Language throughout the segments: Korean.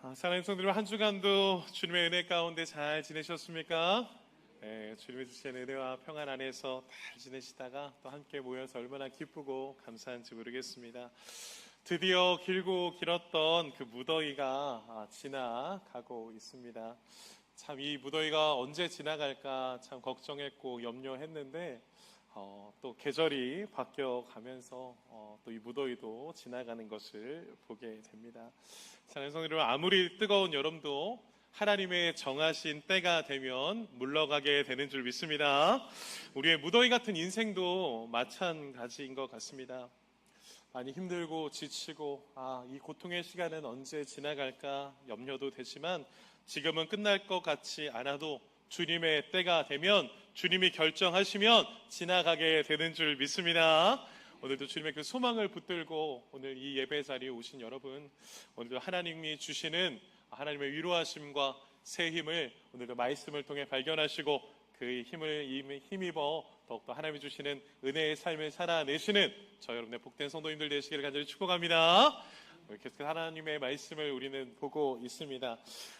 사랑하는 성도들, 한 주간도 주님의 은혜 가운데 잘 지내셨습니까? 네, 주님의 주신 은혜와 평안 안에서 잘 지내시다가 또 함께 모여서 얼마나 기쁘고 감사한지 모르겠습니다. 드디어 길고 길었던 그 무더위가 지나가고 있습니다. 참 이 무더위가 언제 지나갈까 참 걱정했고 염려했는데 또 계절이 바뀌어가면서 또 이 무더위도 지나가는 것을 보게 됩니다. 사랑하는 성도 여러분, 아무리 뜨거운 여름도 하나님의 정하신 때가 되면 물러가게 되는 줄 믿습니다. 우리의 무더위 같은 인생도 마찬가지인 것 같습니다. 많이 힘들고 지치고 이 고통의 시간은 언제 지나갈까 염려도 되지만 지금은 끝날 것 같지 않아도 주님의 때가 되면 주님이 결정하시면 지나가게 되는 줄 믿습니다. 오늘도 주님의 그 소망을 붙들고 오늘 이 예배 자리에 오신 여러분, 오늘도 하나님이 주시는 하나님의 위로하심과 새 힘을 오늘도 말씀을 통해 발견하시고 그 힘을 힘입어 더욱더 하나님이 주시는 은혜의 삶을 살아내시는 저 여러분의 복된 성도님들 되시기를 간절히 축복합니다. 계속 하나님의 말씀을 우리는 보고 있습니다.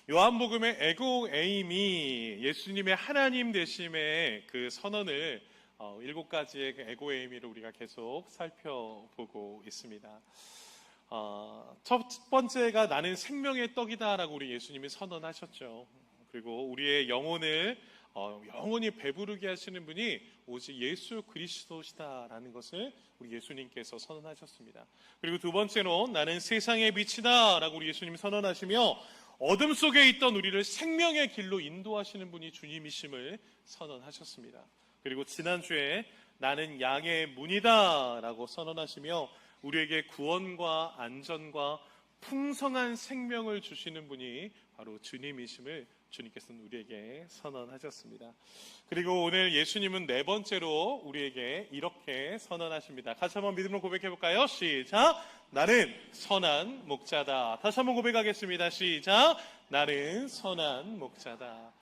요한복음의 에고에임이 예수님의 하나님 되심의 그 선언을 7가지의 그 에고에임을 우리가 계속 살펴보고 있습니다. 첫 번째가 나는 생명의 떡이다라고 우리 예수님이 선언하셨죠. 그리고 우리의 영혼을 영원히 배부르게 하시는 분이 오직 예수 그리스도시다라는 것을 우리 예수님께서 선언하셨습니다. 그리고 두 번째로 나는 세상의 빛이다 라고 우리 예수님이 선언하시며 어둠 속에 있던 우리를 생명의 길로 인도하시는 분이 주님이심을 선언하셨습니다. 그리고 지난주에 나는 양의 문이다 라고 선언하시며 우리에게 구원과 안전과 풍성한 생명을 주시는 분이 바로 주님이심을 주님께서는 우리에게 선언하셨습니다. 그리고 오늘 예수님은 네 번째로 우리에게 이렇게 선언하십니다. 같이 한번 믿음으로 고백해볼까요? 시작! 나는 선한 목자다. 다시 한번 고백하겠습니다. 시작! 나는 선한 목자다.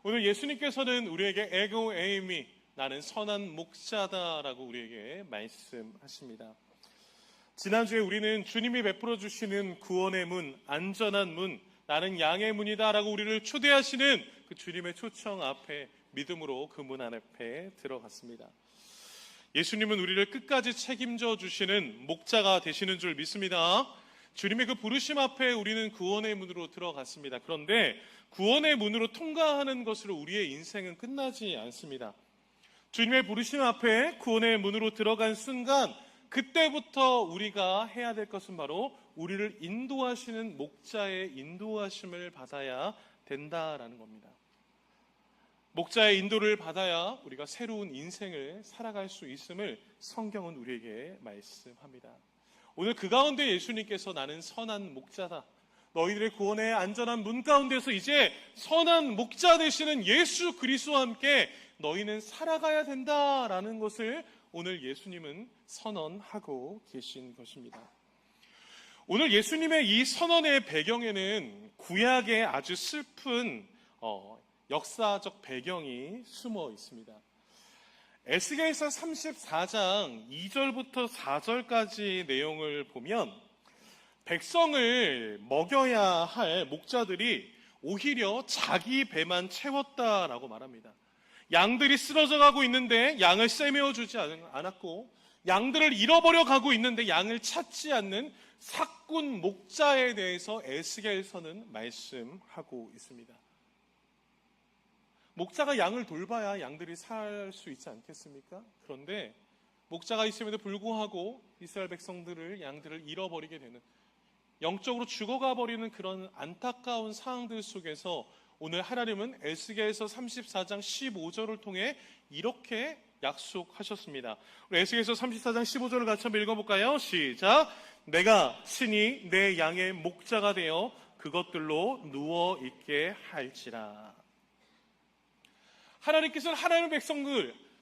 오늘 예수님께서는 우리에게 에고에이미, 나는 선한 목자다라고 우리에게 말씀하십니다. 지난주에 우리는 주님이 베풀어 주시는 구원의 문, 안전한 문, 나는 양의 문이다 라고 우리를 초대하시는 그 주님의 초청 앞에 믿음으로 그 문 앞에 들어갔습니다. 예수님은 우리를 끝까지 책임져 주시는 목자가 되시는 줄 믿습니다. 주님의 그 부르심 앞에 우리는 구원의 문으로 들어갔습니다. 그런데 구원의 문으로 통과하는 것으로 우리의 인생은 끝나지 않습니다. 주님의 부르심 앞에 구원의 문으로 들어간 순간 그때부터 우리가 해야 될 것은 바로 우리를 인도하시는 목자의 인도하심을 받아야 된다라는 겁니다. 목자의 인도를 받아야 우리가 새로운 인생을 살아갈 수 있음을 성경은 우리에게 말씀합니다. 오늘 그 가운데 예수님께서 나는 선한 목자다. 너희들의 구원의 안전한 문 가운데서 이제 선한 목자 되시는 예수 그리스도와 함께 너희는 살아가야 된다라는 것을 오늘 예수님은 선언하고 계신 것입니다. 오늘 예수님의 이 선언의 배경에는 구약의 아주 슬픈 역사적 배경이 숨어 있습니다. 에스겔서 34장 2절부터 4절까지 내용을 보면 백성을 먹여야 할 목자들이 오히려 자기 배만 채웠다라고 말합니다. 양들이 쓰러져 가고 있는데 양을 떼매어 주지 않았고 양들을 잃어버려 가고 있는데 양을 찾지 않는 삭군 목자에 대해서 에스겔서는 말씀하고 있습니다. 목자가 양을 돌봐야 양들이 살 수 있지 않겠습니까? 그런데 목자가 있음에도 불구하고 이스라엘 백성들을 양들을 잃어버리게 되는 영적으로 죽어가 버리는 그런 안타까운 상황들 속에서 오늘 하나님은 에스겔서 34장 15절을 통해 이렇게 약속하셨습니다. 우리 에스겔서 34장 15절을 같이 한번 읽어볼까요? 시작! 내가 친히 내 양의 목자가 되어 그것들로 누워있게 할지라. 하나님께서는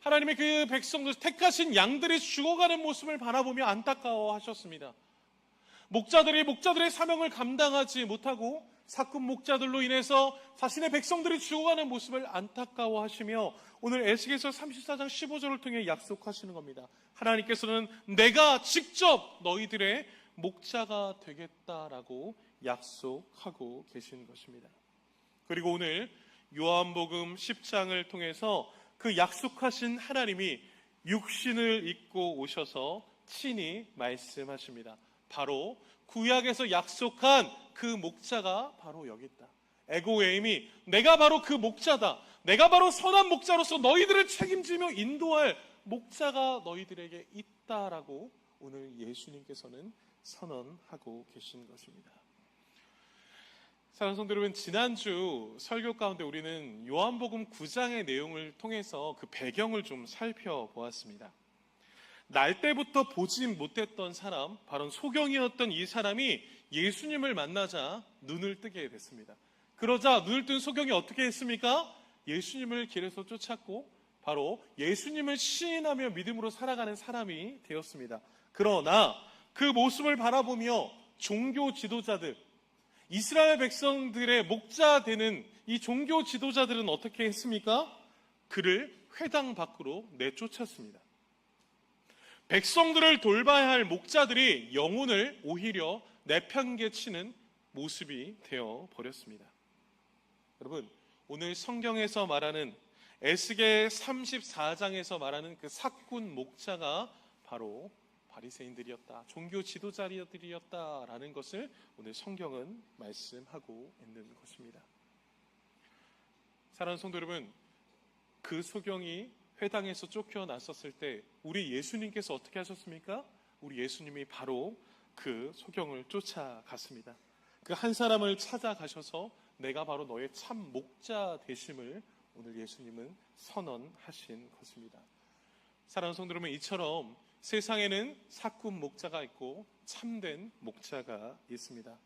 하나님의 그 백성들, 택하신 양들이 죽어가는 모습을 바라보며 안타까워하셨습니다. 목자들의 사명을 감당하지 못하고 삭군 목자들로 인해서 자신의 백성들이 죽어가는 모습을 안타까워하시며 오늘 에스겔서 34장 15절을 통해 약속하시는 겁니다. 하나님께서는 내가 직접 너희들의 목자가 되겠다라고 약속하고 계신 것입니다. 그리고 오늘 요한복음 10장을 통해서 그 약속하신 하나님이 육신을 입고 오셔서 친히 말씀하십니다. 바로 구약에서 약속한 그 목자가 바로 여기 있다. 에고에임이 내가 바로 그 목자다. 내가 바로 선한 목자로서 너희들을 책임지며 인도할 목자가 너희들에게 있다라고 오늘 예수님께서는 선언하고 계신 것입니다. 사랑하는 성도 여러분, 지난주 설교 가운데 우리는 요한복음 9장의 내용을 통해서 그 배경을 좀 살펴보았습니다. 날 때부터 보지 못했던 사람, 바로 소경이었던 이 사람이 예수님을 만나자 눈을 뜨게 됐습니다. 그러자 눈을 뜬 소경이 어떻게 했습니까? 예수님을 길에서 쫓았고 바로 예수님을 시인하며 믿음으로 살아가는 사람이 되었습니다. 그러나 그 모습을 바라보며 종교 지도자들, 이스라엘 백성들의 목자 되는 이 종교 지도자들은 어떻게 했습니까? 그를 회당 밖으로 내쫓았습니다. 백성들을 돌봐야 할 목자들이 영혼을 오히려 내팽개치는 모습이 되어 버렸습니다. 여러분, 오늘 성경에서 말하는 에스겔 34장에서 말하는 그 사꾼 목자가 바로 바리새인들이었다, 종교 지도자들이었다라는 것을 오늘 성경은 말씀하고 있는 것입니다. 사랑하는 성도 여러분, 그 소경이 회당에서 쫓겨났었을 때 우리 예수님께서 어떻게 하셨습니까? 우리 예수님이 바로 그 소경을 쫓아갔습니다. 그 한 사람을 찾아가셔서 내가 바로 너의 참 목자 되심을 오늘 예수님은 선언하신 것입니다. 사랑하는 성도 여러분, 이처럼 세상에는 사꾼 목자가 있고 참된 목자가 있습니다.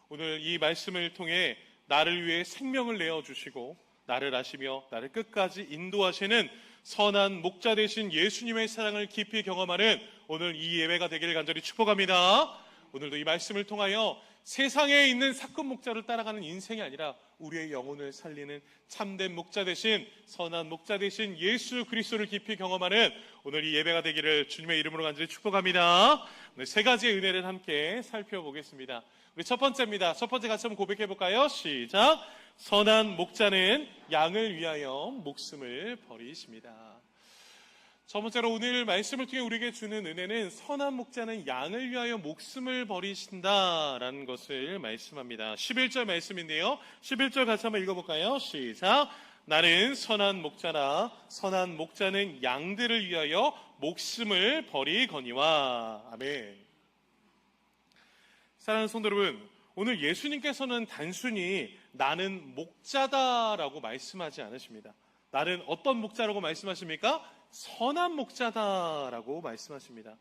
오늘 이 말씀을 통해 나를 위해 생명을 내어주시고 나를 아시며 나를 끝까지 인도하시는 선한 목자 되신 예수님의 사랑을 깊이 경험하는 오늘 이 예배가 되기를 간절히 축복합니다. 오늘도 이 말씀을 통하여 세상에 있는 사꾼 목자를 따라가는 인생이 아니라 우리의 영혼을 살리는 참된 목자 되신 선한 목자 되신 예수 그리스도를 깊이 경험하는 오늘 이 예배가 되기를 주님의 이름으로 간절히 축복합니다. 오늘 세 가지의 은혜를 함께 살펴보겠습니다. 우리 첫 번째입니다. 첫 번째 같이 한번 고백해 볼까요? 시작. 선한 목자는 양을 위하여 목숨을 버리십니다. 첫 번째로 오늘 말씀을 통해 우리에게 주는 은혜는 선한 목자는 양을 위하여 목숨을 버리신다라는 것을 말씀합니다. 11절 말씀인데요. 11절 같이 한번 읽어볼까요? 시작. 나는 선한 목자라 선한 목자는 양들을 위하여 목숨을 버리거니와. 아멘. 사랑하는 성도 여러분, 오늘 예수님께서는 단순히 나는 목자다라고 말씀하지 않으십니다. 나는 어떤 목자라고 말씀하십니까? 선한 목자다라고 말씀하십니다.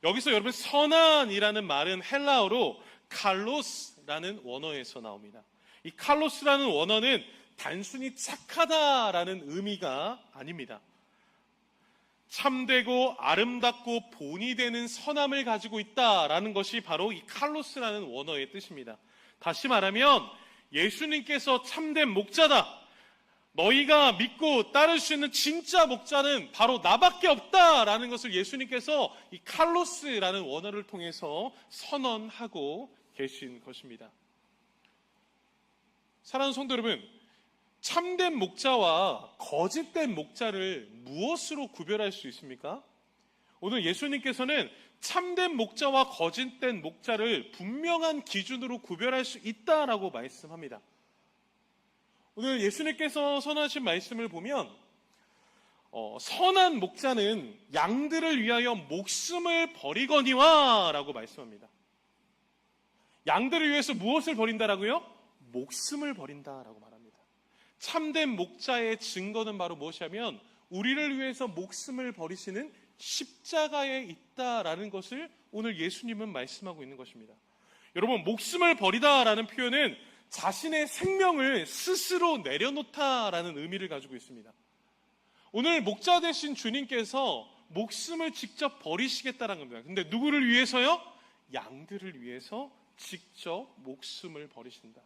여기서 여러분 선한이라는 말은 헬라어로 칼로스라는 원어에서 나옵니다. 이 칼로스라는 원어는 단순히 착하다라는 의미가 아닙니다. 참되고 아름답고 본이 되는 선함을 가지고 있다라는 것이 바로 이 칼로스라는 원어의 뜻입니다. 다시 말하면 예수님께서 참된 목자다, 너희가 믿고 따를 수 있는 진짜 목자는 바로 나밖에 없다라는 것을 예수님께서 이 칼로스라는 원어를 통해서 선언하고 계신 것입니다. 사랑하는 성도 여러분, 참된 목자와 거짓된 목자를 무엇으로 구별할 수 있습니까? 오늘 예수님께서는 참된 목자와 거짓된 목자를 분명한 기준으로 구별할 수 있다라고 말씀합니다. 오늘 예수님께서 선언하신 말씀을 보면 선한 목자는 양들을 위하여 목숨을 버리거니와 라고 말씀합니다. 양들을 위해서 무엇을 버린다라고요? 목숨을 버린다라고 말합니다. 참된 목자의 증거는 바로 무엇이냐면 우리를 위해서 목숨을 버리시는 십자가에 있다라는 것을 오늘 예수님은 말씀하고 있는 것입니다. 여러분, 목숨을 버리다라는 표현은 자신의 생명을 스스로 내려놓다라는 의미를 가지고 있습니다. 오늘 목자 되신 주님께서 목숨을 직접 버리시겠다는 겁니다. 근데 누구를 위해서요? 양들을 위해서 직접 목숨을 버리신다.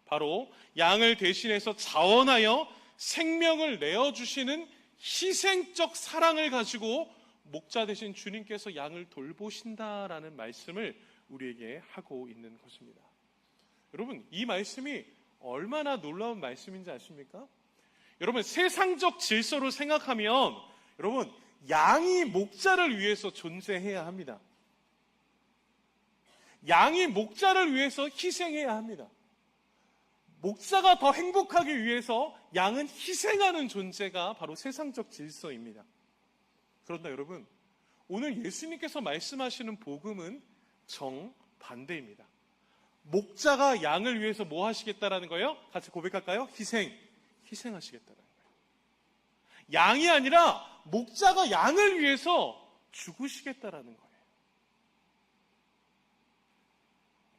바로 양을 대신해서 자원하여 생명을 내어주시는 희생적 사랑을 가지고 목자 되신 주님께서 양을 돌보신다라는 말씀을 우리에게 하고 있는 것입니다. 여러분, 이 말씀이 얼마나 놀라운 말씀인지 아십니까? 여러분, 세상적 질서로 생각하면 여러분, 양이 목자를 위해서 존재해야 합니다. 양이 목자를 위해서 희생해야 합니다. 목자가 더 행복하기 위해서 양은 희생하는 존재가 바로 세상적 질서입니다. 그런데 여러분, 오늘 예수님께서 말씀하시는 복음은 정반대입니다. 목자가 양을 위해서 뭐 하시겠다라는 거예요? 같이 고백할까요? 희생하시겠다라는 거예요. 양이 아니라 목자가 양을 위해서 죽으시겠다라는 거예요.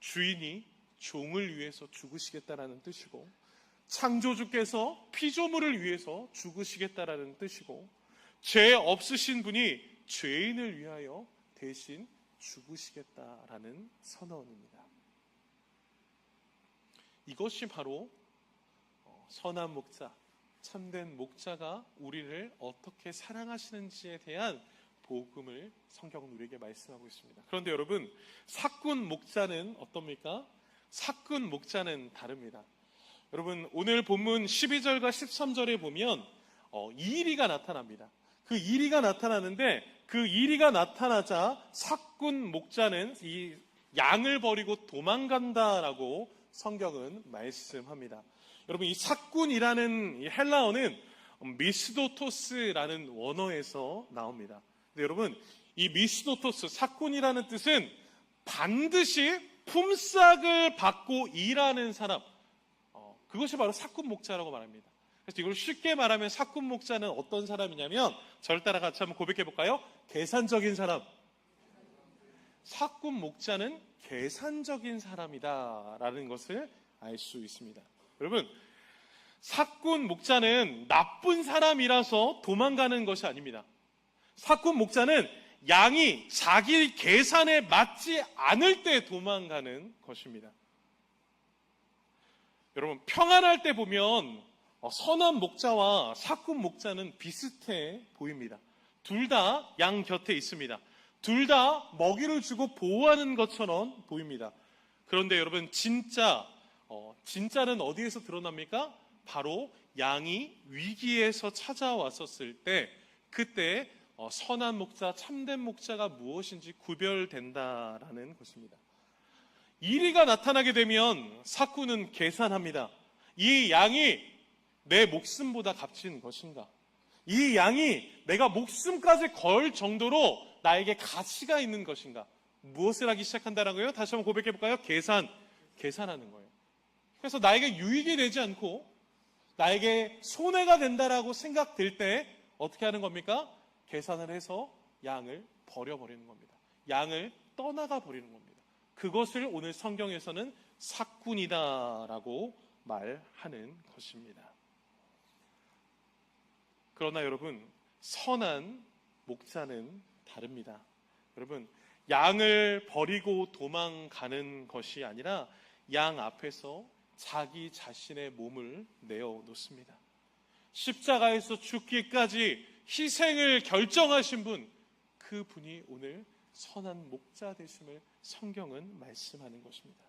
주인이 종을 위해서 죽으시겠다라는 뜻이고, 창조주께서 피조물을 위해서 죽으시겠다라는 뜻이고, 죄 없으신 분이 죄인을 위하여 대신 죽으시겠다라는 선언입니다. 이것이 바로 선한 목자, 참된 목자가 우리를 어떻게 사랑하시는지에 대한 복음을 성경은 우리에게 말씀하고 있습니다. 그런데 여러분, 사꾼 목자는 어떻습니까? 사꾼 목자는 다릅니다. 여러분, 오늘 본문 12절과 13절에 보면 이리가 나타납니다. 그 이리가 나타나는데, 그 이리가 나타나자 사꾼 목자는 이 양을 버리고 도망간다라고 성경은 말씀합니다. 여러분, 이 사꾼이라는 이 헬라어는 미스도토스라는 원어에서 나옵니다. 근데 여러분, 이 미스도토스, 사꾼이라는 뜻은 반드시 품삯을 받고 일하는 사람, 그것이 바로 사꾼 목자라고 말합니다. 그래서 이걸 쉽게 말하면 사꾼 목자는 어떤 사람이냐면, 저를 따라 같이 한번 고백해 볼까요? 계산적인 사람. 사꾼 목자는 계산적인 사람이다라는 것을 알 수 있습니다. 여러분, 사꾼 목자는 나쁜 사람이라서 도망가는 것이 아닙니다. 사꾼 목자는 양이 자기 계산에 맞지 않을 때 도망가는 것입니다. 여러분, 평안할 때 보면 선한 목자와 사꾼 목자는 비슷해 보입니다. 둘 다 양 곁에 있습니다. 둘 다 먹이를 주고 보호하는 것처럼 보입니다. 그런데 여러분, 진짜는 어디에서 드러납니까? 바로 양이 위기에서 찾아왔었을 때, 그때 선한 목자, 참된 목자가 무엇인지 구별된다라는 것입니다. 이리가 나타나게 되면 사꾼은 계산합니다. 이 양이 내 목숨보다 값진 것인가? 이 양이 내가 목숨까지 걸 정도로 나에게 가치가 있는 것인가? 무엇을 하기 시작한다라고요? 다시 한번 고백해 볼까요? 계산하는 거예요. 그래서 나에게 유익이 되지 않고 나에게 손해가 된다라고 생각될 때 어떻게 하는 겁니까? 계산을 해서 양을 버려버리는 겁니다. 양을 떠나가 버리는 겁니다. 그것을 오늘 성경에서는 사꾼이다라고 말하는 것입니다. 그러나 여러분, 선한 목자는 다릅니다. 여러분, 양을 버리고 도망가는 것이 아니라 양 앞에서 자기 자신의 몸을 내어놓습니다. 십자가에서 죽기까지 희생을 결정하신 분, 그 분이 오늘 선한 목자 되심을 성경은 말씀하는 것입니다.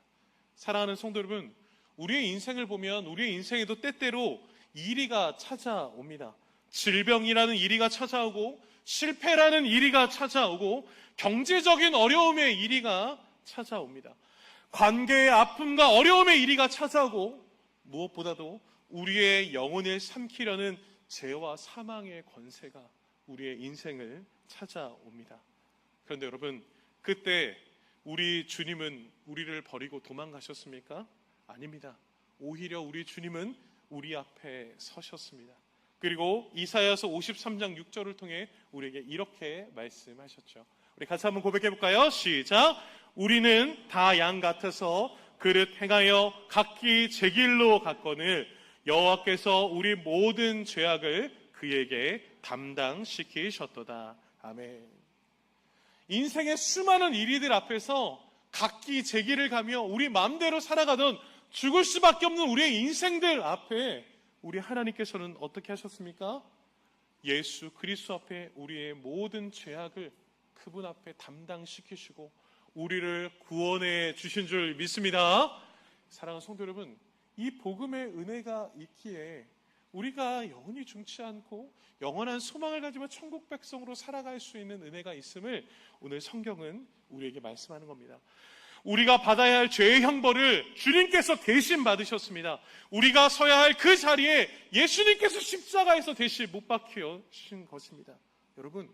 사랑하는 성도 여러분, 우리의 인생을 보면 우리의 인생에도 때때로 이리가 찾아옵니다. 질병이라는 이리가 찾아오고, 실패라는 이리가 찾아오고, 경제적인 어려움의 이리가 찾아옵니다. 관계의 아픔과 어려움의 이리가 찾아오고, 무엇보다도 우리의 영혼을 삼키려는 죄와 사망의 권세가 우리의 인생을 찾아옵니다. 그런데 여러분, 그때 우리 주님은 우리를 버리고 도망가셨습니까? 아닙니다. 오히려 우리 주님은 우리 앞에 서셨습니다. 그리고 이사야서 53장 6절을 통해 우리에게 이렇게 말씀하셨죠. 우리 같이 한번 고백해 볼까요? 시작! 우리는 다 양 같아서 그릇 행하여 각기 제 길로 갔거늘 여호와께서 우리 모든 죄악을 그에게 담당시키셨도다. 아멘. 인생의 수많은 이리들 앞에서 각기 제 길을 가며 우리 마음대로 살아가던 죽을 수밖에 없는 우리의 인생들 앞에 우리 하나님께서는 어떻게 하셨습니까? 예수 그리스도 앞에 우리의 모든 죄악을 그분 앞에 담당시키시고 우리를 구원해 주신 줄 믿습니다. 사랑하는 성도 여러분, 이 복음의 은혜가 있기에 우리가 영원히 죽지 않고 영원한 소망을 가지며 천국 백성으로 살아갈 수 있는 은혜가 있음을 오늘 성경은 우리에게 말씀하는 겁니다. 우리가 받아야 할 죄의 형벌을 주님께서 대신 받으셨습니다. 우리가 서야 할 그 자리에 예수님께서 십자가에서 대신 못 박히신 것입니다. 여러분,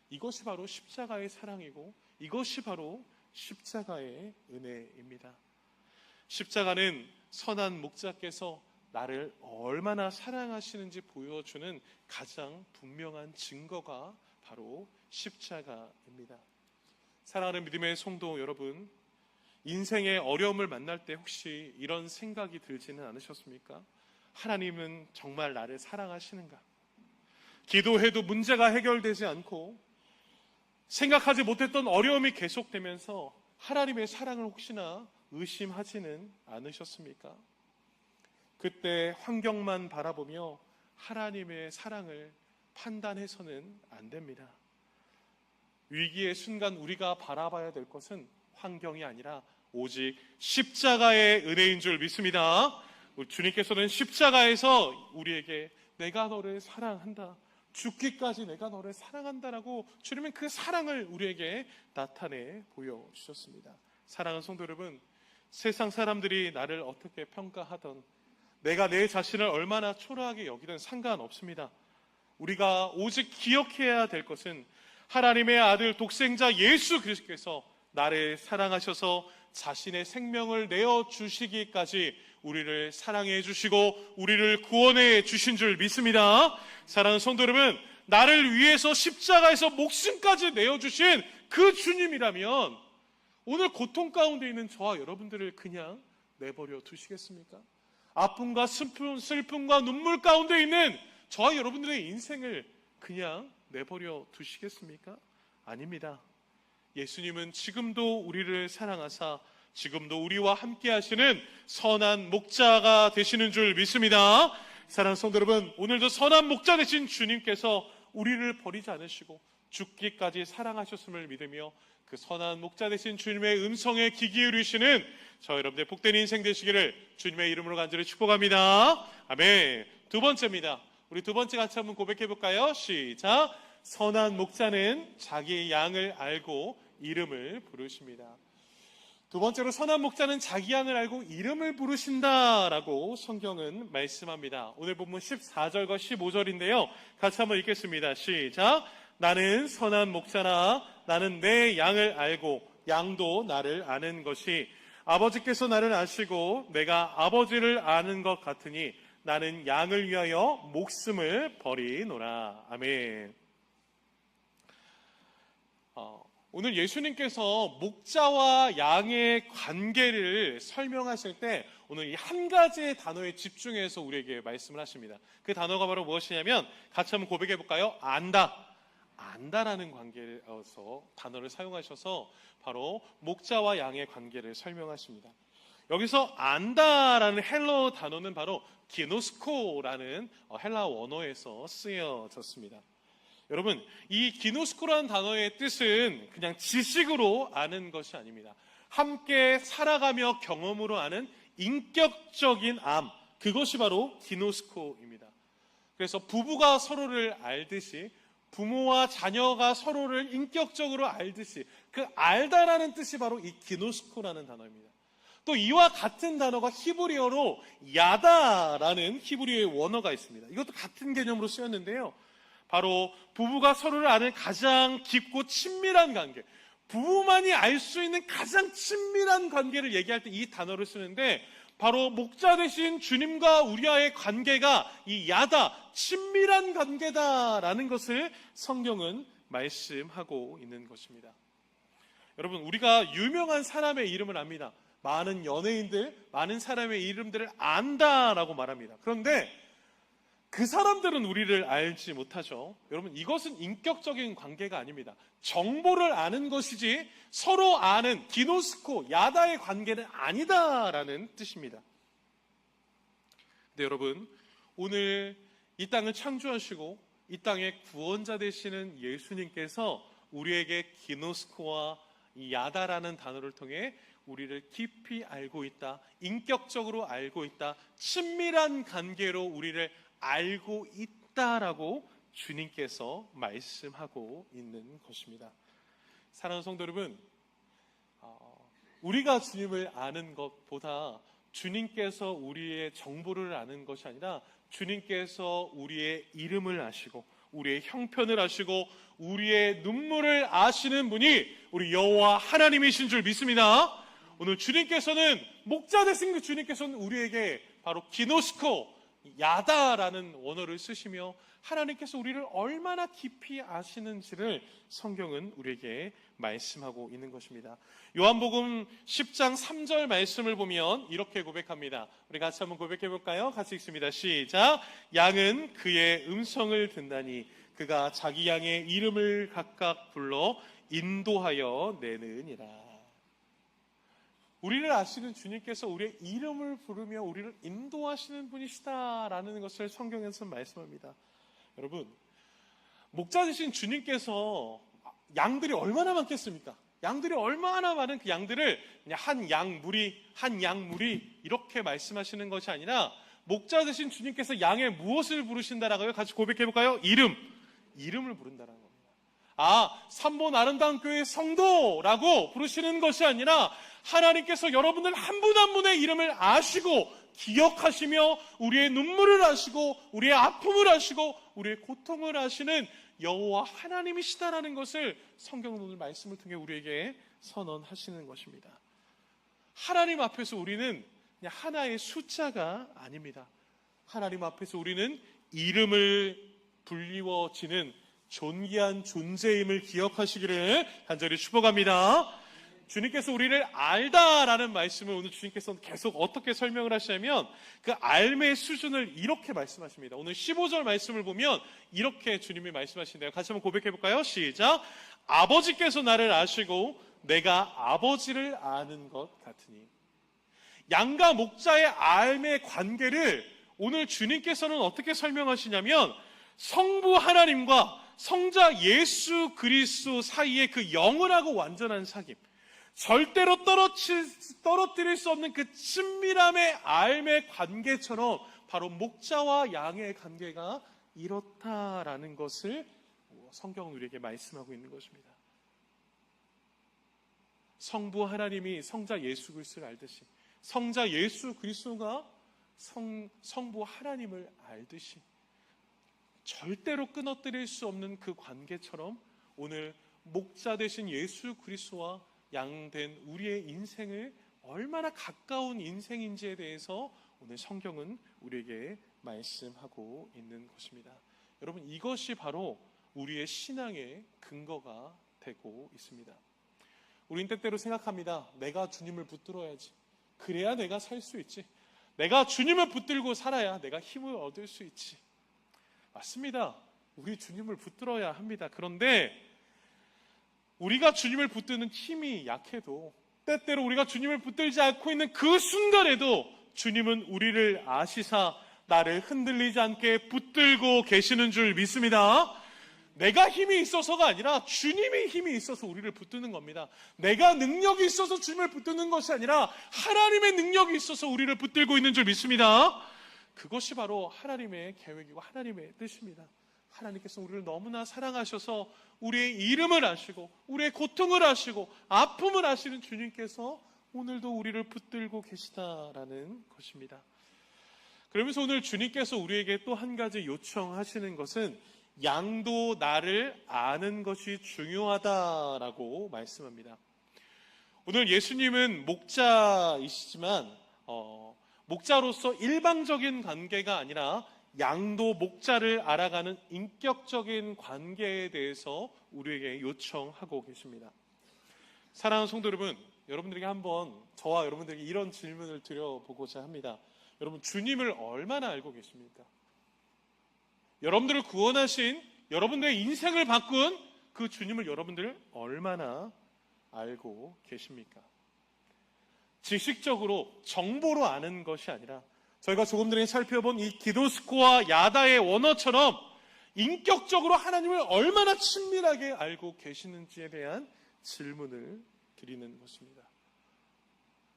이것이 바로 십자가의 사랑이고 이것이 바로 십자가의 은혜입니다. 십자가는 선한 목자께서 나를 얼마나 사랑하시는지 보여주는 가장 분명한 증거가 바로 십자가입니다. 사랑하는 믿음의 성도 여러분, 인생의 어려움을 만날 때 혹시 이런 생각이 들지는 않으셨습니까? 하나님은 정말 나를 사랑하시는가? 기도해도 문제가 해결되지 않고 생각하지 못했던 어려움이 계속되면서 하나님의 사랑을 혹시나 의심하지는 않으셨습니까? 그때 환경만 바라보며 하나님의 사랑을 판단해서는 안 됩니다. 위기의 순간 우리가 바라봐야 될 것은 환경이 아니라 오직 십자가의 은혜인 줄 믿습니다. 주님께서는 십자가에서 우리에게 내가 너를 사랑한다, 죽기까지 내가 너를 사랑한다라고 주님은 그 사랑을 우리에게 나타내 보여주셨습니다. 사랑하는 성도 여러분, 세상 사람들이 나를 어떻게 평가하던, 내가 내 자신을 얼마나 초라하게 여기든 상관없습니다. 우리가 오직 기억해야 될 것은 하나님의 아들 독생자 예수 그리스도께서 나를 사랑하셔서 자신의 생명을 내어주시기까지 우리를 사랑해 주시고 우리를 구원해 주신 줄 믿습니다. 사랑하는 성도 여러분, 나를 위해서 십자가에서 목숨까지 내어주신 그 주님이라면 오늘 고통 가운데 있는 저와 여러분들을 그냥 내버려 두시겠습니까? 아픔과 슬픔과 눈물 가운데 있는 저와 여러분들의 인생을 그냥 내버려 두시겠습니까? 아닙니다. 예수님은 지금도 우리를 사랑하사 지금도 우리와 함께 하시는 선한 목자가 되시는 줄 믿습니다. 사랑하는 성도 여러분, 오늘도 선한 목자 되신 주님께서 우리를 버리지 않으시고 죽기까지 사랑하셨음을 믿으며 그 선한 목자 되신 주님의 음성에 귀 기울이시는 저 여러분들 복된 인생 되시기를 주님의 이름으로 간절히 축복합니다. 아멘. 두 번째입니다. 우리 두 번째 같이 한번 고백해 볼까요? 시작. 선한 목자는 자기의 양을 알고 이름을 부르십니다. 두 번째로 선한 목자는 자기 양을 알고 이름을 부르신다라고 성경은 말씀합니다. 오늘 본문 14절과 15절인데요. 같이 한번 읽겠습니다. 시작. 나는 선한 목자나 나는 내 양을 알고 양도 나를 아는 것이 아버지께서 나를 아시고 내가 아버지를 아는 것 같으니 나는 양을 위하여 목숨을 버리노라. 아멘. 오늘 예수님께서 목자와 양의 관계를 설명하실 때 오늘 이 한 가지의 단어에 집중해서 우리에게 말씀을 하십니다. 그 단어가 바로 무엇이냐면 같이 한번 고백해 볼까요? 안다. 안다라는 관계에서 단어를 사용하셔서 바로 목자와 양의 관계를 설명하십니다. 여기서 안다라는 헬러 단어는 바로 기노스코라는 헬라 원어에서 쓰여졌습니다. 여러분, 이 기노스코라는 단어의 뜻은 그냥 지식으로 아는 것이 아닙니다. 함께 살아가며 경험으로 아는 인격적인 암, 그것이 바로 기노스코입니다. 그래서 부부가 서로를 알듯이 부모와 자녀가 서로를 인격적으로 알듯이 그 알다라는 뜻이 바로 이 기노스코라는 단어입니다. 또 이와 같은 단어가 히브리어로 야다라는 히브리어의 원어가 있습니다. 이것도 같은 개념으로 쓰였는데요. 바로 부부가 서로를 아는 가장 깊고 친밀한 관계, 부부만이 알 수 있는 가장 친밀한 관계를 얘기할 때 이 단어를 쓰는데 바로 목자 되신 주님과 우리와의 관계가 이 야다, 친밀한 관계다라는 것을 성경은 말씀하고 있는 것입니다. 여러분, 우리가 유명한 사람의 이름을 압니다. 많은 연예인들, 많은 사람의 이름들을 안다라고 말합니다. 그런데 그 사람들은 우리를 알지 못하죠. 여러분, 이것은 인격적인 관계가 아닙니다. 정보를 아는 것이지 서로 아는 기노스코, 야다의 관계는 아니다라는 뜻입니다. 근데 여러분, 오늘 이 땅을 창조하시고 이 땅의 구원자 되시는 예수님께서 우리에게 기노스코와 이 야다라는 단어를 통해 우리를 깊이 알고 있다, 인격적으로 알고 있다, 친밀한 관계로 우리를 알고 있다라고 주님께서 말씀하고 있는 것입니다. 사랑하는 성도 여러분, 우리가 주님을 아는 것보다 주님께서 우리의 정보를 아는 것이 아니라 주님께서 우리의 이름을 아시고 우리의 형편을 아시고 우리의 눈물을 아시는 분이 우리 여호와 하나님이신 줄 믿습니다. 오늘 주님께서는, 목자 되신 그 주님께서는 우리에게 바로 기노스코, 야다라는 원어를 쓰시며 하나님께서 우리를 얼마나 깊이 아시는지를 성경은 우리에게 말씀하고 있는 것입니다. 요한복음 10장 3절 말씀을 보면 이렇게 고백합니다. 우리 같이 한번 고백해 볼까요? 같이 읽습니다. 시작. 양은 그의 음성을 듣나니 그가 자기 양의 이름을 각각 불러 인도하여 내느니라. 우리를 아시는 주님께서 우리의 이름을 부르며 우리를 인도하시는 분이시다라는 것을 성경에서 말씀합니다. 여러분, 목자 되신 주님께서 양들이 얼마나 많겠습니까? 양들이 얼마나 많은 그 양들을 그냥 한 양무리 이렇게 말씀하시는 것이 아니라 목자 되신 주님께서 양의 무엇을 부르신다라고요? 같이 고백해 볼까요? 이름을 부른다라는 겁니다. 삼본 아름다운 교회 성도라고 부르시는 것이 아니라 하나님께서 여러분들 한 분 한 분의 이름을 아시고 기억하시며 우리의 눈물을 아시고 우리의 아픔을 아시고 우리의 고통을 아시는 여호와 하나님이시다라는 것을 성경은 오늘 말씀을 통해 우리에게 선언하시는 것입니다. 하나님 앞에서 우리는 그냥 하나의 숫자가 아닙니다. 하나님 앞에서 우리는 이름을 불리워지는 존귀한 존재임을 기억하시기를 간절히 축복합니다. 주님께서 우리를 알다라는 말씀을 오늘 주님께서 계속 어떻게 설명을 하시냐면 그 알의 수준을 이렇게 말씀하십니다. 오늘 15절 말씀을 보면 이렇게 주님이 말씀하신대요. 같이 한번 고백해 볼까요? 시작. 아버지께서 나를 아시고 내가 아버지를 아는 것 같으니. 양과 목자의 알의 관계를 오늘 주님께서는 어떻게 설명하시냐면 성부 하나님과 성자 예수 그리스도 사이의 그 영원하고 완전한 사귐, 절대로 떨어뜨릴 수 없는 그 친밀함의 알의 관계처럼 바로 목자와 양의 관계가 이렇다라는 것을 성경은 우리에게 말씀하고 있는 것입니다. 성부 하나님이 성자 예수 그리스도를 알듯이 성자 예수 그리스도가 성부 하나님을 알듯이 절대로 끊어뜨릴 수 없는 그 관계처럼 오늘 목자 되신 예수 그리스도와 양된 우리의 인생을 얼마나 가까운 인생인지에 대해서 오늘 성경은 우리에게 말씀하고 있는 것입니다. 여러분, 이것이 바로 우리의 신앙의 근거가 되고 있습니다. 우린 때때로 생각합니다. 내가 주님을 붙들어야지. 그래야 내가 살 수 있지. 내가 주님을 붙들고 살아야 내가 힘을 얻을 수 있지. 맞습니다. 우리 주님을 붙들어야 합니다. 그런데 우리가 주님을 붙드는 힘이 약해도 때때로 우리가 주님을 붙들지 않고 있는 그 순간에도 주님은 우리를 아시사 나를 흔들리지 않게 붙들고 계시는 줄 믿습니다. 내가 힘이 있어서가 아니라 주님의 힘이 있어서 우리를 붙드는 겁니다. 내가 능력이 있어서 주님을 붙드는 것이 아니라 하나님의 능력이 있어서 우리를 붙들고 있는 줄 믿습니다. 그것이 바로 하나님의 계획이고 하나님의 뜻입니다. 하나님께서 우리를 너무나 사랑하셔서 우리의 이름을 아시고 우리의 고통을 아시고 아픔을 아시는 주님께서 오늘도 우리를 붙들고 계시다라는 것입니다. 그러면서 오늘 주님께서 우리에게 또 한 가지 요청하시는 것은 양도 나를 아는 것이 중요하다라고 말씀합니다. 오늘 예수님은 목자이시지만 목자로서 일방적인 관계가 아니라 양도 목자를 알아가는 인격적인 관계에 대해서 우리에게 요청하고 계십니다. 사랑하는 성도 여러분, 여러분들에게 한번 저와 여러분들에게 이런 질문을 드려보고자 합니다. 여러분, 주님을 얼마나 알고 계십니까? 여러분들을 구원하신, 여러분들의 인생을 바꾼 그 주님을 여러분들 얼마나 알고 계십니까? 지식적으로 정보로 아는 것이 아니라 저희가 조금 전에 살펴본 이 기도스코와 야다의 원어처럼 인격적으로 하나님을 얼마나 친밀하게 알고 계시는지에 대한 질문을 드리는 것입니다.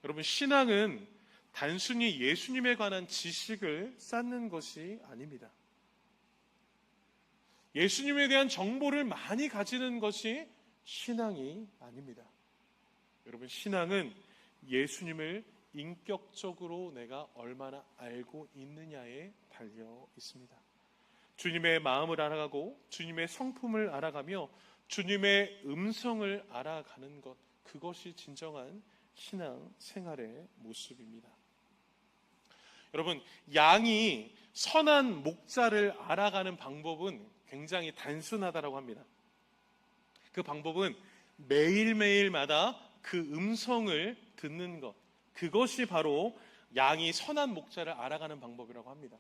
여러분, 신앙은 단순히 예수님에 관한 지식을 쌓는 것이 아닙니다. 예수님에 대한 정보를 많이 가지는 것이 신앙이 아닙니다. 여러분, 신앙은 예수님을 인격적으로 내가 얼마나 알고 있느냐에 달려 있습니다. 주님의 마음을 알아가고 주님의 성품을 알아가며 주님의 음성을 알아가는 것, 그것이 진정한 신앙 생활의 모습입니다. 여러분, 양이 선한 목자를 알아가는 방법은 굉장히 단순하다고 합니다. 그 방법은 매일매일마다 그 음성을 듣는 것, 그것이 바로 양이 선한 목자를 알아가는 방법이라고 합니다.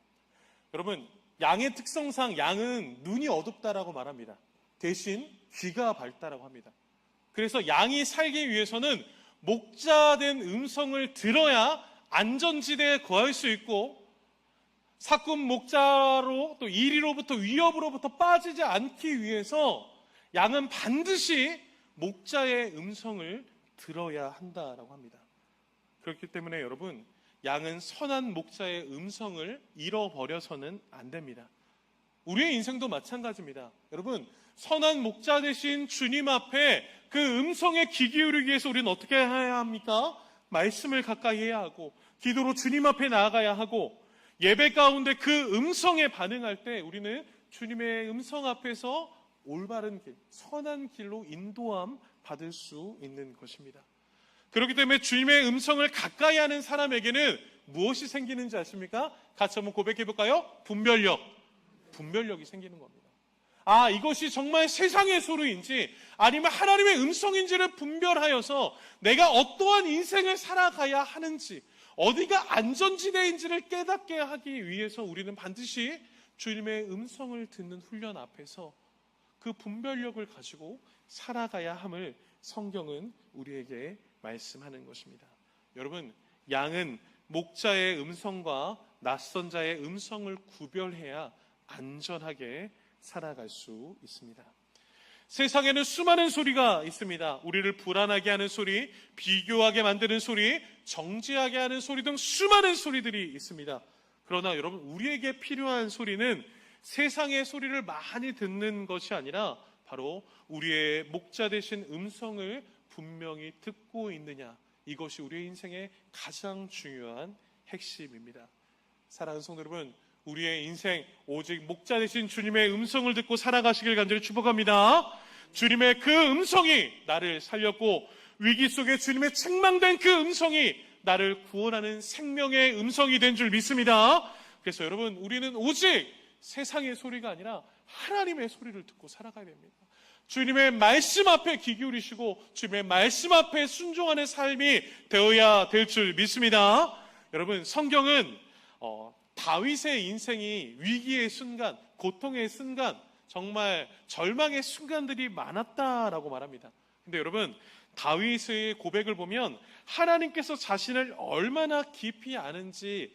여러분, 양의 특성상 양은 눈이 어둡다라고 말합니다. 대신 귀가 밝다라고 합니다. 그래서 양이 살기 위해서는 목자된 음성을 들어야 안전지대에 거할 수 있고, 사꾼 목자로 또 이리로부터 위협으로부터 빠지지 않기 위해서 양은 반드시 목자의 음성을 들어야 한다라고 합니다. 그렇기 때문에 여러분, 양은 선한 목자의 음성을 잃어버려서는 안 됩니다. 우리의 인생도 마찬가지입니다. 여러분, 선한 목자 되신 주님 앞에 그 음성에 귀 기울이기 위해서 우리는 어떻게 해야 합니까? 말씀을 가까이 해야 하고, 기도로 주님 앞에 나아가야 하고, 예배 가운데 그 음성에 반응할 때 우리는 주님의 음성 앞에서 올바른 길, 선한 길로 인도함 받을 수 있는 것입니다. 그렇기 때문에 주님의 음성을 가까이 하는 사람에게는 무엇이 생기는지 아십니까? 같이 한번 고백해 볼까요? 분별력이 생기는 겁니다. 아, 이것이 정말 세상의 소리인지 아니면 하나님의 음성인지를 분별하여서 내가 어떠한 인생을 살아가야 하는지, 어디가 안전지대인지를 깨닫게 하기 위해서 우리는 반드시 주님의 음성을 듣는 훈련 앞에서 그 분별력을 가지고 살아가야 함을 성경은 우리에게 말씀하는 것입니다. 여러분, 양은 목자의 음성과 낯선 자의 음성을 구별해야 안전하게 살아갈 수 있습니다. 세상에는 수많은 소리가 있습니다. 우리를 불안하게 하는 소리, 비교하게 만드는 소리, 정죄하게 하는 소리 등 수많은 소리들이 있습니다. 그러나 여러분, 우리에게 필요한 소리는 세상의 소리를 많이 듣는 것이 아니라 바로 우리의 목자 되신 음성을 분명히 듣고 있느냐, 이것이 우리의 인생의 가장 중요한 핵심입니다. 사랑하는 성도 여러분, 우리의 인생 오직 목자 되신 주님의 음성을 듣고 살아가시길 간절히 축복합니다. 주님의 그 음성이 나를 살렸고, 위기 속에 주님의 책망된 그 음성이 나를 구원하는 생명의 음성이 된 줄 믿습니다. 그래서 여러분, 우리는 오직 세상의 소리가 아니라 하나님의 소리를 듣고 살아가야 됩니다. 주님의 말씀 앞에 귀 기울이시고 주님의 말씀 앞에 순종하는 삶이 되어야 될 줄 믿습니다. 여러분, 성경은 다윗의 인생이 위기의 순간, 고통의 순간, 정말 절망의 순간들이 많았다라고 말합니다. 근데 여러분, 다윗의 고백을 보면 하나님께서 자신을 얼마나 깊이 아는지,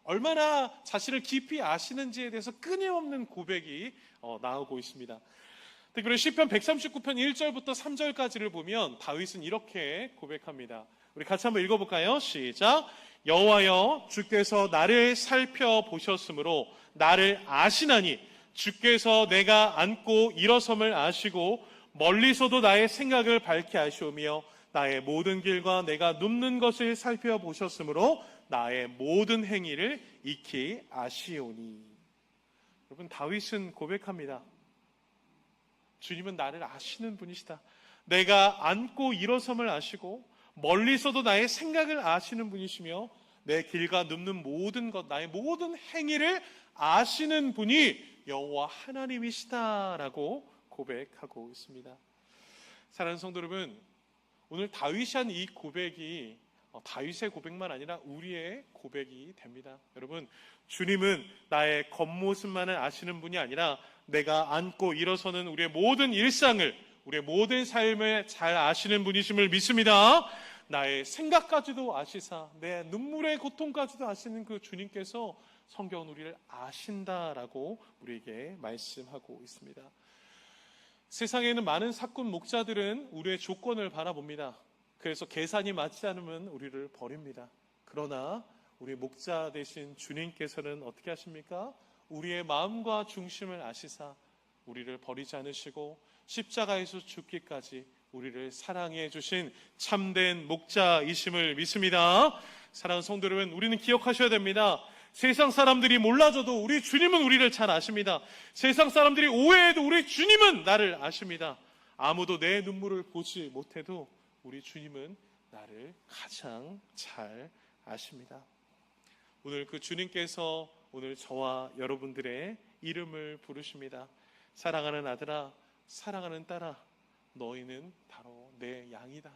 얼마나 자신을 깊이 아시는지에 대해서 끊임없는 고백이 나오고 있습니다. 그리고 시편 139편 1절부터 3절까지를 보면 다윗은 이렇게 고백합니다. 우리 같이 한번 읽어볼까요? 시작. 여호와여, 주께서 나를 살펴보셨으므로 나를 아시나니, 주께서 내가 앉고 일어섬을 아시고 멀리서도 나의 생각을 밝히 아시오며 나의 모든 길과 내가 눕는 것을 살펴보셨으므로 나의 모든 행위를 익히 아시오니. 여러분, 다윗은 고백합니다. 주님은 나를 아시는 분이시다. 내가 앉고 일어섬을 아시고 멀리서도 나의 생각을 아시는 분이시며 내 길과 눕는 모든 것, 나의 모든 행위를 아시는 분이 여호와 하나님이시다라고 고백하고 있습니다. 사랑하는 성도 여러분, 오늘 다윗이 한 이 고백이 다윗의 고백만 아니라 우리의 고백이 됩니다. 여러분, 주님은 나의 겉모습만을 아시는 분이 아니라 내가 앉고 일어서는 우리의 모든 일상을, 우리의 모든 삶을 잘 아시는 분이심을 믿습니다. 나의 생각까지도 아시사 내 눈물의 고통까지도 아시는 그 주님께서 성경은 우리를 아신다라고 우리에게 말씀하고 있습니다. 세상에는 많은 사꾼 목자들은 우리의 조건을 바라봅니다. 그래서 계산이 맞지 않으면 우리를 버립니다. 그러나 우리 목자 되신 주님께서는 어떻게 하십니까? 우리의 마음과 중심을 아시사 우리를 버리지 않으시고 십자가에서 죽기까지 우리를 사랑해 주신 참된 목자이심을 믿습니다. 사랑하는 성도 여러분, 우리는 기억하셔야 됩니다. 세상 사람들이 몰라줘도 우리 주님은 우리를 잘 아십니다. 세상 사람들이 오해해도 우리 주님은 나를 아십니다. 아무도 내 눈물을 보지 못해도 우리 주님은 나를 가장 잘 아십니다. 오늘 그 주님께서 오늘 저와 여러분들의 이름을 부르십니다. 사랑하는 아들아, 사랑하는 딸아, 너희는 바로 내 양이다.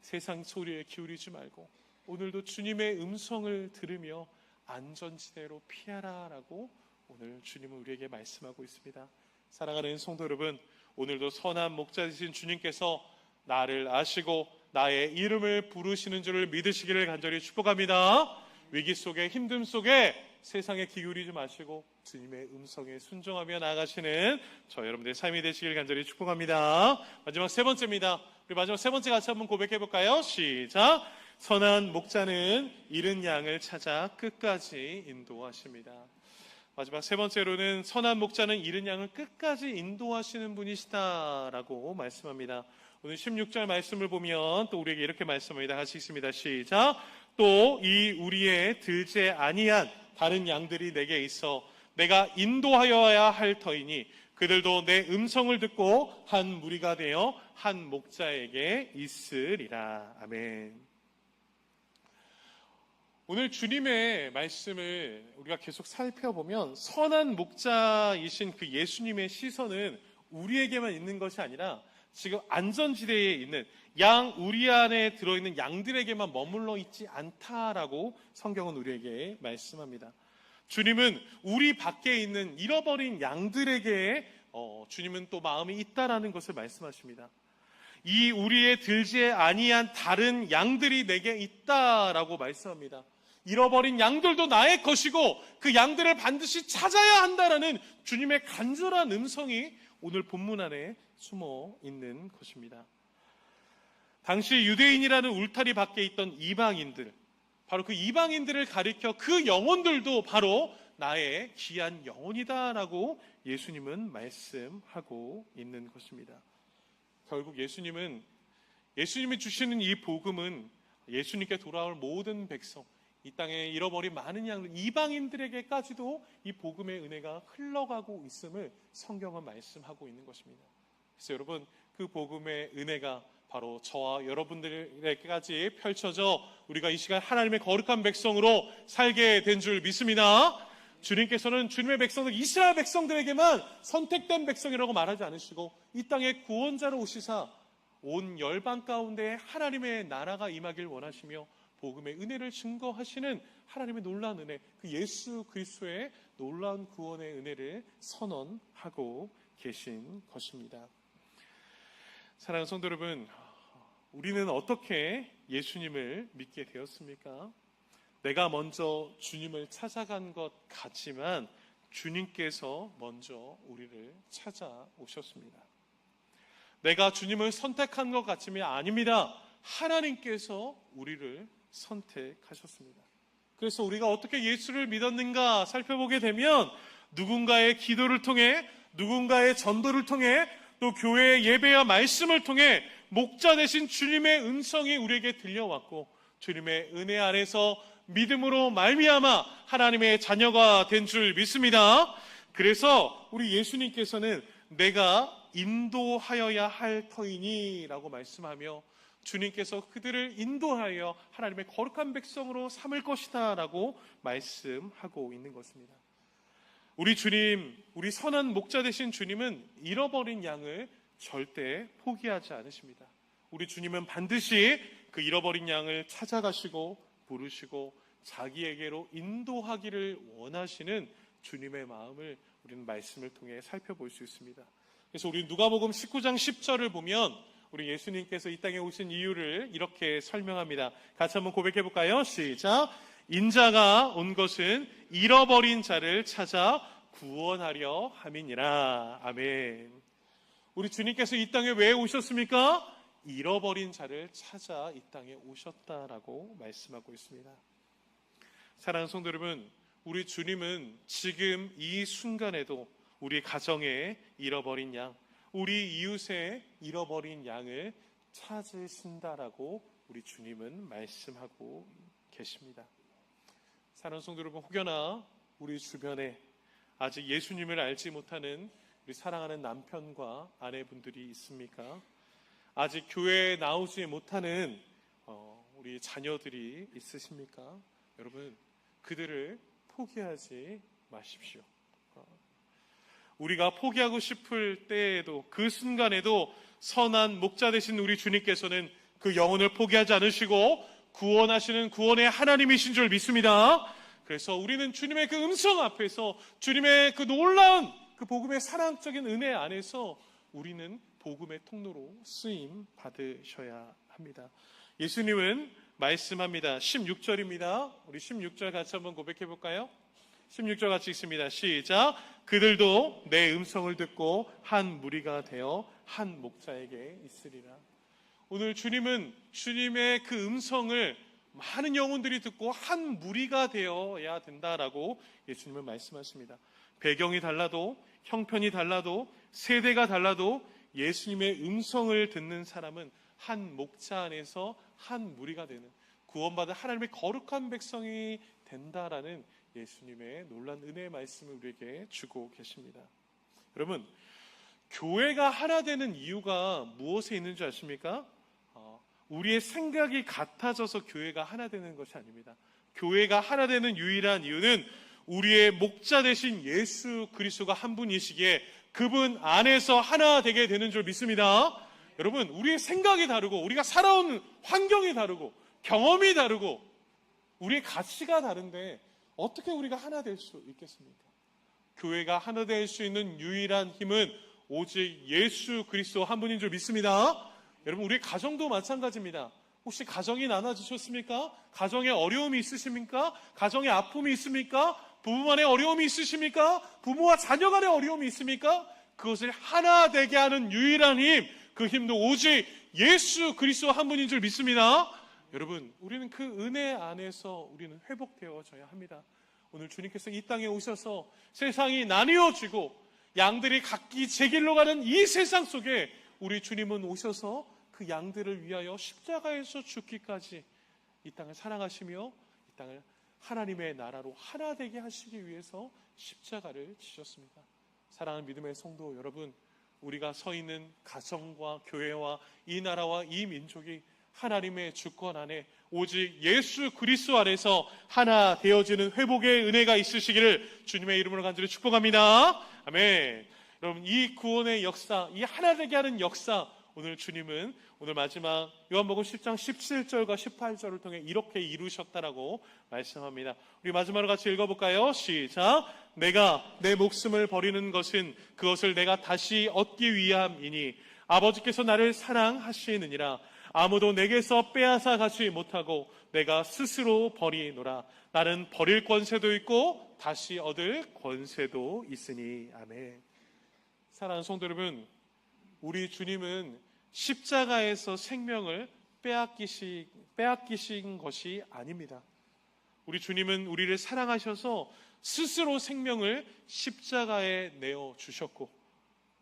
세상 소리에 기울이지 말고 오늘도 주님의 음성을 들으며 안전지대로 피하라 라고 오늘 주님은 우리에게 말씀하고 있습니다. 사랑하는 성도 여러분, 오늘도 선한 목자 되신 주님께서 나를 아시고 나의 이름을 부르시는 줄을 믿으시기를 간절히 축복합니다. 위기 속에 힘듦 속에 세상에 기울이지 마시고 주님의 음성에 순종하며 나아가시는 저 여러분들의 삶이 되시길 간절히 축복합니다. 마지막 세 번째입니다. 우리 마지막 세 번째 같이 한번 고백해 볼까요? 시작. 선한 목자는 잃은 양을 찾아 끝까지 인도하십니다. 마지막 세 번째로는 선한 목자는 잃은 양을 끝까지 인도하시는 분이시다라고 말씀합니다. 오늘 16절 말씀을 보면 또 우리에게 이렇게 말씀합니다. 같이 읽습니다. 시작. 또 이 우리의 들지 아니한 다른 양들이 내게 있어 내가 인도하여야 할 터이니 그들도 내 음성을 듣고 한 무리가 되어 한 목자에게 있으리라. 아멘. 오늘 주님의 말씀을 우리가 계속 살펴보면 선한 목자이신 그 예수님의 시선은 우리에게만 있는 것이 아니라 지금 안전지대에 있는 우리 안에 들어있는 양들에게만 머물러 있지 않다라고 성경은 우리에게 말씀합니다. 주님은 우리 밖에 있는 잃어버린 양들에게 주님은 또 마음이 있다라는 것을 말씀하십니다. 이 우리의 들지 아니한 다른 양들이 내게 있다라고 말씀합니다. 잃어버린 양들도 나의 것이고 그 양들을 반드시 찾아야 한다라는 주님의 간절한 음성이 오늘 본문 안에 숨어 있는 것입니다. 당시 유대인이라는 울타리 밖에 있던 이방인들, 바로 그 이방인들을 가리켜 그 영혼들도 바로 나의 귀한 영혼이다라고 예수님은 말씀하고 있는 것입니다. 결국 예수님이 주시는 이 복음은 예수님께 돌아올 모든 백성, 이 땅에 잃어버린 많은 양들, 이방인들에게까지도 이 복음의 은혜가 흘러가고 있음을 성경은 말씀하고 있는 것입니다. 그래서 여러분, 그 복음의 은혜가 바로 저와 여러분들에게까지 펼쳐져 우리가 이 시간 하나님의 거룩한 백성으로 살게 된 줄 믿습니다. 주님께서는 주님의 백성들, 이스라엘 백성들에게만 선택된 백성이라고 말하지 않으시고 이 땅에 구원자로 오시사 온 열방 가운데 하나님의 나라가 임하길 원하시며 복음의 은혜를 증거하시는 하나님의 놀라운 은혜, 그 예수 그리스도의 놀라운 구원의 은혜를 선언하고 계신 것입니다. 사랑하는 성도 여러분, 우리는 어떻게 예수님을 믿게 되었습니까? 내가 먼저 주님을 찾아간 것 같지만 주님께서 먼저 우리를 찾아오셨습니다. 내가 주님을 선택한 것 같지만 아닙니다. 하나님께서 우리를 선택하셨습니다. 그래서 우리가 어떻게 예수를 믿었는가 살펴보게 되면 누군가의 기도를 통해, 누군가의 전도를 통해, 또 교회의 예배와 말씀을 통해 목자 되신 주님의 음성이 우리에게 들려왔고 주님의 은혜 안에서 믿음으로 말미암아 하나님의 자녀가 된 줄 믿습니다. 그래서 우리 예수님께서는 내가 인도하여야 할 터이니 라고 말씀하며 주님께서 그들을 인도하여 하나님의 거룩한 백성으로 삼을 것이다 라고 말씀하고 있는 것입니다. 우리 주님, 우리 선한 목자 되신 주님은 잃어버린 양을 절대 포기하지 않으십니다. 우리 주님은 반드시 그 잃어버린 양을 찾아가시고 부르시고 자기에게로 인도하기를 원하시는 주님의 마음을 우리는 말씀을 통해 살펴볼 수 있습니다. 그래서 우리 누가복음 19장 10절을 보면 우리 예수님께서 이 땅에 오신 이유를 이렇게 설명합니다. 같이 한번 고백해 볼까요? 시작. 인자가 온 것은 잃어버린 자를 찾아 구원하려 함이니라. 아멘. 우리 주님께서 이 땅에 왜 오셨습니까? 잃어버린 자를 찾아 이 땅에 오셨다라고 말씀하고 있습니다. 사랑하는 성도 여러분, 우리 주님은 지금 이 순간에도 우리 가정에 잃어버린 양, 우리 이웃의 잃어버린 양을 찾으신다라고 우리 주님은 말씀하고 계십니다. 사랑하는 성도 여러분, 혹여나 우리 주변에 아직 예수님을 알지 못하는 우리 사랑하는 남편과 아내분들이 있습니까? 아직 교회에 나오지 못하는 우리 자녀들이 있으십니까? 여러분, 그들을 포기하지 마십시오. 우리가 포기하고 싶을 때에도, 그 순간에도 선한 목자 되신 우리 주님께서는 그 영혼을 포기하지 않으시고 구원하시는 구원의 하나님이신 줄 믿습니다. 그래서 우리는 주님의 그 음성 앞에서, 주님의 그 놀라운 그 복음의 사랑적인 은혜 안에서 우리는 복음의 통로로 쓰임 받으셔야 합니다. 예수님은 말씀합니다. 16절입니다. 우리 16절 같이 한번 고백해 볼까요? 16절 같이 읽습니다. 시작. 그들도 내 음성을 듣고 한 무리가 되어 한 목자에게 있으리라. 오늘 주님은 주님의 그 음성을 많은 영혼들이 듣고 한 무리가 되어야 된다라고 예수님은 말씀하십니다. 배경이 달라도, 형편이 달라도, 세대가 달라도 예수님의 음성을 듣는 사람은 한 목자 안에서 한 무리가 되는, 구원받은 하나님의 거룩한 백성이 된다라는 예수님의 놀라운 은혜의 말씀을 우리에게 주고 계십니다. 여러분, 교회가 하나 되는 이유가 무엇에 있는 줄 아십니까? 우리의 생각이 같아져서 교회가 하나 되는 것이 아닙니다. 교회가 하나 되는 유일한 이유는 우리의 목자 되신 예수 그리스도가 한 분이시기에 그분 안에서 하나 되게 되는 줄 믿습니다. 여러분, 우리의 생각이 다르고, 우리가 살아온 환경이 다르고, 경험이 다르고, 우리의 가치가 다른데 어떻게 우리가 하나 될 수 있겠습니까? 교회가 하나 될 수 있는 유일한 힘은 오직 예수 그리스도 한 분인 줄 믿습니다. 여러분, 우리 가정도 마찬가지입니다. 혹시 가정이 나눠지셨습니까? 가정에 어려움이 있으십니까? 가정에 아픔이 있습니까? 부부간에 어려움이 있으십니까? 부모와 자녀 간에 어려움이 있습니까? 그것을 하나 되게 하는 유일한 힘, 그 힘도 오직 예수 그리스도 한 분인 줄 믿습니다. 여러분, 우리는 그 은혜 안에서 우리는 회복되어져야 합니다. 오늘 주님께서 이 땅에 오셔서 세상이 나뉘어지고 양들이 각기 제 길로 가는 이 세상 속에 우리 주님은 오셔서 그 양들을 위하여 십자가에서 죽기까지 이 땅을 사랑하시며 이 땅을 하나님의 나라로 하나 되게 하시기 위해서 십자가를 지셨습니다. 사랑하는 믿음의 성도 여러분, 우리가 서 있는 가정과 교회와 이 나라와 이 민족이 하나님의 주권 안에 오직 예수 그리스도 안에서 하나 되어지는 회복의 은혜가 있으시기를 주님의 이름으로 간절히 축복합니다. 아멘. 여러분, 이 구원의 역사, 이 하나 되게 하는 역사, 오늘 주님은 오늘 마지막 요한복음 10장 17절과 18절을 통해 이렇게 이루셨다라고 말씀합니다. 우리 마지막으로 같이 읽어볼까요? 시작. 내가 내 목숨을 버리는 것은 그것을 내가 다시 얻기 위함이니 아버지께서 나를 사랑하시느니라. 아무도 내게서 빼앗아 가지 못하고 내가 스스로 버리노라. 나는 버릴 권세도 있고 다시 얻을 권세도 있으니. 아멘. 사랑하는 성도 여러분, 우리 주님은 십자가에서 생명을 빼앗기신 것이 아닙니다. 우리 주님은 우리를 사랑하셔서 스스로 생명을 십자가에 내어주셨고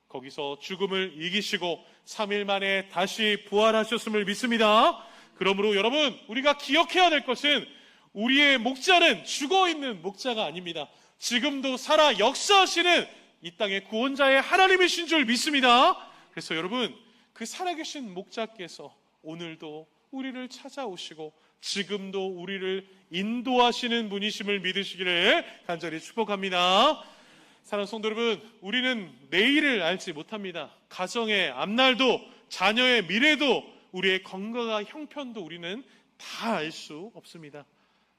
거기서 죽음을 이기시고 3일 만에 다시 부활하셨음을 믿습니다. 그러므로 여러분, 우리가 기억해야 될 것은 우리의 목자는 죽어있는 목자가 아닙니다. 지금도 살아 역사하시는 이 땅의 구원자의 하나님이신 줄 믿습니다. 그래서 여러분, 그 살아계신 목자께서 오늘도 우리를 찾아오시고 지금도 우리를 인도하시는 분이심을 믿으시기를 간절히 축복합니다. 사랑하는 성도 여러분, 우리는 내일을 알지 못합니다. 가정의 앞날도 자녀의 미래도 우리의 건강과 형편도 우리는 다 알 수 없습니다.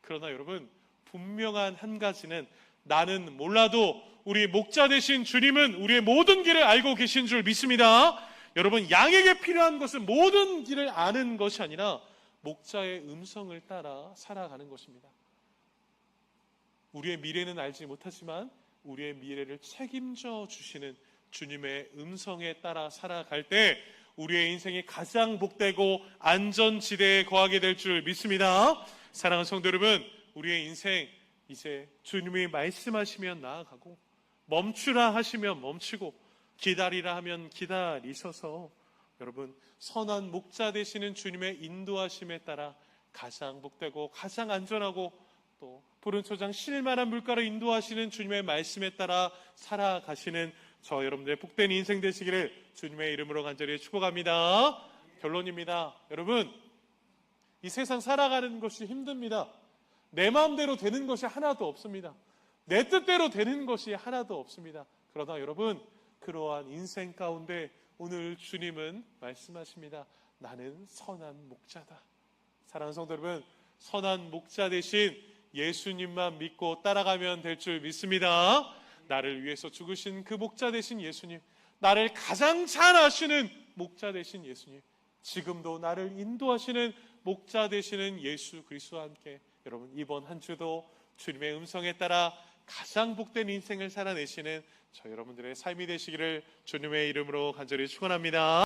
그러나 여러분, 분명한 한 가지는 나는 몰라도 우리 목자 되신 주님은 우리의 모든 길을 알고 계신 줄 믿습니다. 여러분, 양에게 필요한 것은 모든 길을 아는 것이 아니라 목자의 음성을 따라 살아가는 것입니다. 우리의 미래는 알지 못하지만 우리의 미래를 책임져 주시는 주님의 음성에 따라 살아갈 때 우리의 인생이 가장 복되고 안전지대에 거하게 될 줄 믿습니다. 사랑하는 성도 여러분, 우리의 인생 이제 주님이 말씀하시면 나아가고, 멈추라 하시면 멈추고, 기다리라 하면 기다리셔서 여러분 선한 목자 되시는 주님의 인도하심에 따라 가장 복되고 가장 안전하고 또 푸른 초장 쉴만한 물가로 인도하시는 주님의 말씀에 따라 살아가시는 저 여러분들의 복된 인생 되시기를 주님의 이름으로 간절히 축복합니다. 결론입니다. 여러분, 이 세상 살아가는 것이 힘듭니다. 내 마음대로 되는 것이 하나도 없습니다. 내 뜻대로 되는 것이 하나도 없습니다. 그러나 여러분, 그러한 인생 가운데 오늘 주님은 말씀하십니다. 나는 선한 목자다. 사랑하는 성도 여러분, 선한 목자 대신 예수님만 믿고 따라가면 될 줄 믿습니다. 나를 위해서 죽으신 그 목자 되신 예수님, 나를 가장 잘 아시는 목자 되신 예수님, 지금도 나를 인도하시는 목자 되시는 예수 그리스도와 함께 여러분 이번 한 주도 주님의 음성에 따라 가장 복된 인생을 살아내시는 저 여러분들의 삶이 되시기를 주님의 이름으로 간절히 축원합니다.